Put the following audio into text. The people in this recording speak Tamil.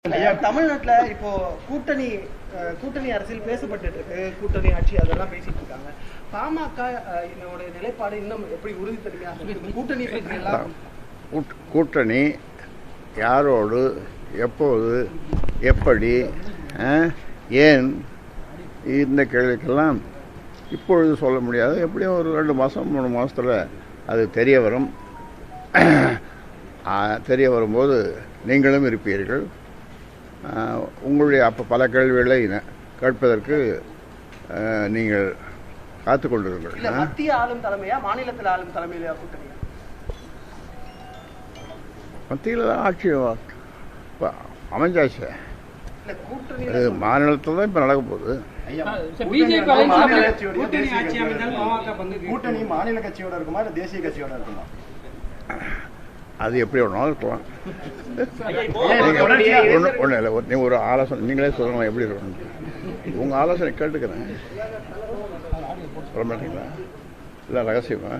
ஐயா, தமிழ்நாட்டுல இப்போ கூட்டணி அரசியல் பேசப்பட்டு இருக்கு. கூட்டணி ஆட்சி அதெல்லாம் பேசிட்டு இருக்காங்க. பாமக நிலைப்பாடு இன்னும் எப்படி உறுதி தருமையாக கூட்டணி பற்றி எல்லாம் கூட்டணி யாரோடு எப்போது எப்படி ஏன் இந்த கேள்விக்கெல்லாம் இப்பொழுது சொல்ல முடியாது. எப்படியும் ஒரு 2 மாதம் 3 மாதத்தில் அது தெரிய வரும். தெரிய வரும்போது நீங்களும் இருப்பீர்கள். உங்களுடைய அப்போ பல கேள்விகளை கேட்பதற்கு நீங்கள் காத்து கொண்டிருங்கள். மத்திய ஆளும் தலைமையா மாநிலத்தில் ஆளும் தலைமையில கூட்டணி? மத்தியில் தான் ஆட்சி அமைஞ்சாச்சு. மாநிலத்தில் தான் இப்போ நடக்க போகுது. கூட்டணி மாநில கட்சியோட இருக்குமா இல்லை தேசிய கட்சியோட இருக்குமா? அது எப்படி வேணாலும் இருக்கலாம். ஒன்றும் இல்லை, நீங்கள் ஒரு ஆலோசனை நீங்களே சொல்லணும் எப்படி இருக்கணும். உங்கள் ஆலோசனை கேட்டுக்கிறேன். சொல்ல மாட்டீங்களா? இல்லை ரகசியமா?